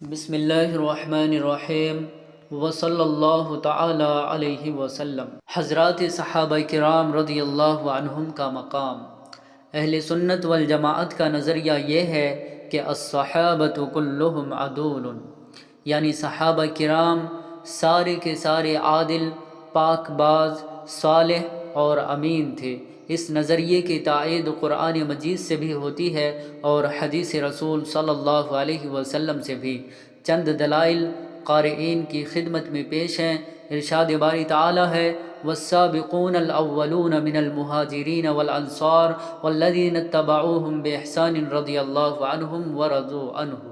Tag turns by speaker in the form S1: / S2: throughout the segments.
S1: بسم اللہ الرحمن الرحیم وصلی اللہ تعالی علیہ وسلم۔ حضرات صحابہ کرام رضی اللہ عنہم کا مقام۔ اہل سنت والجماعت کا نظریہ یہ ہے کہ الصحابۃ کلہم عدول، یعنی صحابہ کرام سارے کے سارے عادل، پاک باز، صالح اور امین تھے۔ اس نظریے کی تائید قرآن مجید سے بھی ہوتی ہے اور حدیث رسول صلی اللہ علیہ وسلم سے بھی۔ چند دلائل قارئین کی خدمت میں پیش ہیں۔ ارشاد باری تعالی ہے: والسابقون الاولون من المہاجرین والانصار والذین اتبعوہم باحسان رضی اللہ عنہم ورضوا عنہ۔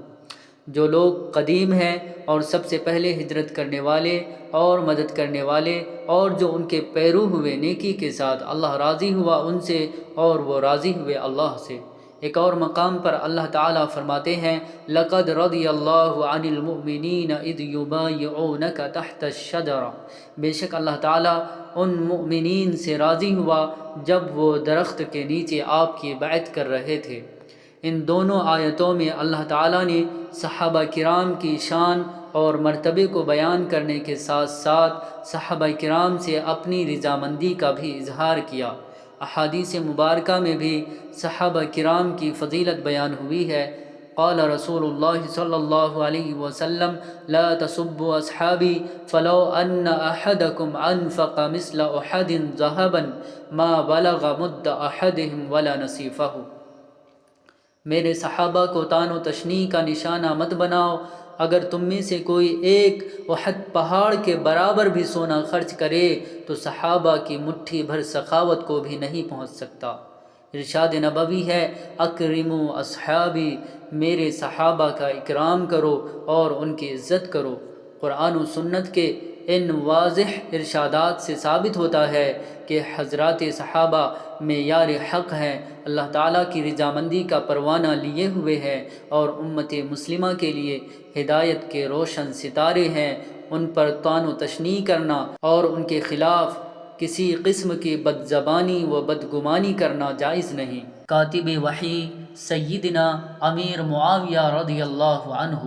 S1: جو لوگ قدیم ہیں اور سب سے پہلے ہجرت کرنے والے اور مدد کرنے والے، اور جو ان کے پیرو ہوئے نیکی کے ساتھ، اللہ راضی ہوا ان سے اور وہ راضی ہوئے اللہ سے۔ ایک اور مقام پر اللہ تعالیٰ فرماتے ہیں: لَقَدْ رَضِيَ اللَّهُ عَنِ الْمُؤْمِنِينَ إِذْ يُبَايِعُونَكَ تَحْتَ الشَّجَرَةِ، بے شک اللہ تعالیٰ ان مؤمنین سے راضی ہوا جب وہ درخت کے نیچے آپ کی بیعت کر رہے تھے۔ ان دونوں آیتوں میں اللہ تعالیٰ نے صحابہ کرام کی شان اور مرتبے کو بیان کرنے کے ساتھ ساتھ صحابہ کرام سے اپنی رضامندی کا بھی اظہار کیا۔ احادیث مبارکہ میں بھی صحابہ کرام کی فضیلت بیان ہوئی ہے۔ قال رسول اللہ صلی اللہ علیہ وسلم: لا تسبوا اصحابی فلو ان احدکم انفق مثل احد ذهبا ما بلغ مد احدهم ولا نصیفہ۔ میرے صحابہ کو طعن و تشنیع کا نشانہ مت بناؤ۔ اگر تم میں سے کوئی ایک احد پہاڑ کے برابر بھی سونا خرچ کرے تو صحابہ کی مٹھی بھر سخاوت کو بھی نہیں پہنچ سکتا۔ ارشاد نبوی ہے: اکرموا اصحابی، میرے صحابہ کا اکرام کرو اور ان کی عزت کرو۔ قرآن و سنت کے ان واضح ارشادات سے ثابت ہوتا ہے کہ حضرات صحابہ معیار حق ہیں، اللہ تعالیٰ کی رضامندی کا پروانہ لیے ہوئے ہیں اور امت مسلمہ کے لیے ہدایت کے روشن ستارے ہیں۔ ان پر طعن و تشنیع کرنا اور ان کے خلاف کسی قسم کی بد زبانی و بدگمانی کرنا جائز نہیں۔ کاتب وحی سیدنا امیر معاویہ رضی اللہ عنہ۔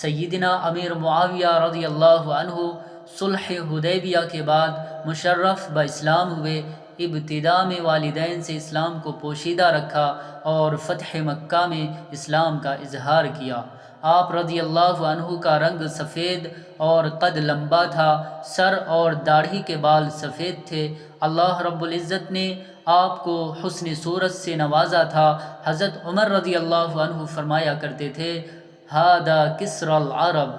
S1: سیدنا امیر معاویہ رضی اللہ عنہ صلح حدیبیہ کے بعد مشرف باسلام ہوئے۔ ابتداء میں والدین سے اسلام کو پوشیدہ رکھا اور فتح مکہ میں اسلام کا اظہار کیا۔ آپ رضی اللہ عنہ کا رنگ سفید اور قد لمبا تھا، سر اور داڑھی کے بال سفید تھے۔ اللہ رب العزت نے آپ کو حسن صورت سے نوازا تھا۔ حضرت عمر رضی اللہ عنہ فرمایا کرتے تھے: ھذا کسری العرب،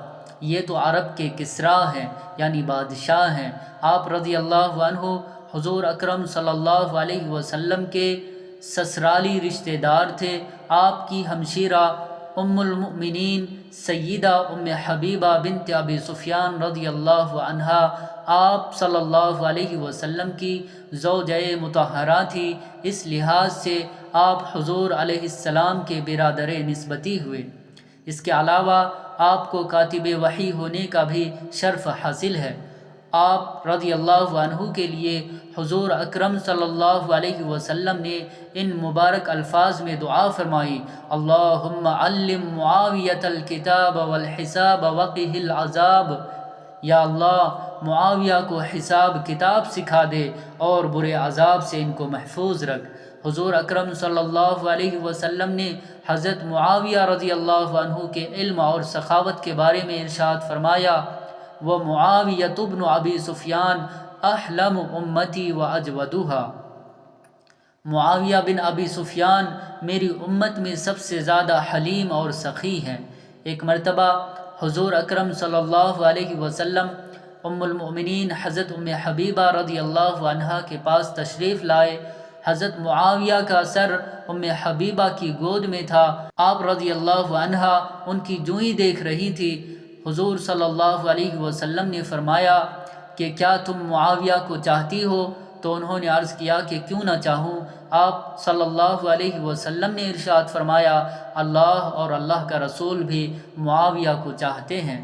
S1: یہ تو عرب کے کسریٰ ہیں، یعنی بادشاہ ہیں۔ آپ رضی اللہ عنہ حضور اکرم صلی اللہ علیہ وسلم کے سسرالی رشتہ دار تھے۔ آپ کی ہمشیرہ ام المؤمنین سیدہ ام حبیبہ بنت ابی سفیان رضی اللہ عنہا آپ صلی اللہ علیہ وسلم کی زوجہ مطہرہ تھی۔ اس لحاظ سے آپ حضور علیہ السلام کے برادر نسبتی ہوئے۔ اس کے علاوہ آپ کو کاتب وحی ہونے کا بھی شرف حاصل ہے۔ آپ رضی اللہ عنہ کے لیے حضور اکرم صلی اللہ علیہ وسلم نے ان مبارک الفاظ میں دعا فرمائی: اللہم علم معاویۃ الکتاب والحساب وقہ العذاب، یا اللہ معاویہ کو حساب کتاب سکھا دے اور برے عذاب سے ان کو محفوظ رکھ۔ حضور اکرم صلی اللہ علیہ وسلم نے حضرت معاویہ رضی اللہ عنہ کے علم اور سخاوت کے بارے میں ارشاد فرمایا: وَمُعَاوِيَةُ بْنُ أَبِي سُفْيَانَ أَحْلَمُ أُمَّتِي وَأَجْوَدُهَا، معاویہ بن ابی سفیان میری امت میں سب سے زیادہ حلیم اور سخی ہیں۔ ایک مرتبہ حضور اکرم صلی اللہ علیہ وسلم ام المؤمنین حضرت ام حبیبہ رضی اللہ عنہا کے پاس تشریف لائے۔ حضرت معاویہ کا سر ام حبیبہ کی گود میں تھا۔ آپ رضی اللہ عنہا ان کی جوئیں دیکھ رہی تھی۔ حضور صلی اللہ علیہ وسلم نے فرمایا کہ کیا تم معاویہ کو چاہتی ہو؟ تو انہوں نے عرض کیا کہ کیوں نہ چاہوں۔ آپ صلی اللہ علیہ وسلم نے ارشاد فرمایا: اللہ اور اللہ کا رسول بھی معاویہ کو چاہتے ہیں۔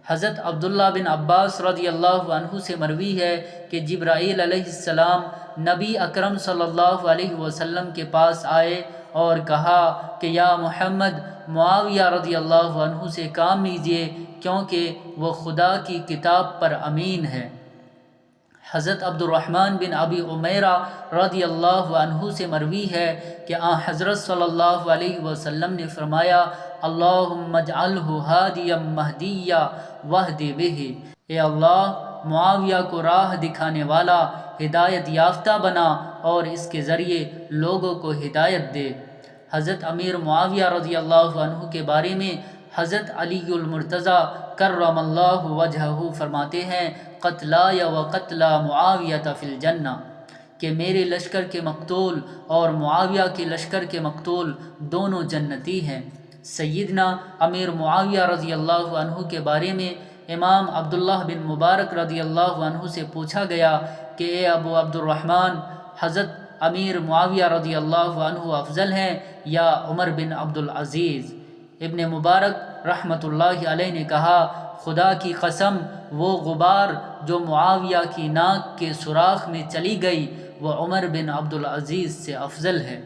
S1: حضرت عبداللہ بن عباس رضی اللہ عنہ سے مروی ہے کہ جبرائیل علیہ السلام نبی اکرم صلی اللہ علیہ وسلم کے پاس آئے اور کہا کہ یا محمد معاویہ رضی اللہ عنہ سے کام لیجئے کیونکہ وہ خدا کی کتاب پر امین ہے۔ حضرت عبد الرحمن بن ابی عمیرہ رضی اللہ عنہ سے مروی ہے کہ حضرت صلی اللہ علیہ وسلم نے فرمایا اللہم اجعلہ ہادیا مہدیا واہد بہ، اے اللہ معاویہ کو راہ دکھانے والا، ہدایت یافتہ بنا اور اس کے ذریعے لوگوں کو ہدایت دے۔ حضرت امیر معاویہ رضی اللہ عنہ کے بارے میں حضرت علی المرتضیٰ کرم اللہ وجہہ فرماتے ہیں قتلایا و قتلا معاویہ فی الجنہ، کہ میرے لشکر کے مقتول اور معاویہ کے لشکر کے مقتول دونوں جنتی ہیں۔ سیدنا امیر معاویہ رضی اللہ عنہ کے بارے میں امام عبداللہ بن مبارک رضی اللہ عنہ سے پوچھا گیا کہ اے ابو عبد الرحمن، حضرت امیر معاویہ رضی اللہ عنہ افضل ہیں یا عمر بن عبدالعزیز؟ ابن مبارک رحمۃ اللہ علیہ نے کہا خدا کی قسم، وہ غبار جو معاویہ کی ناک کے سوراخ میں چلی گئی وہ عمر بن عبدالعزیز سے افضل ہے۔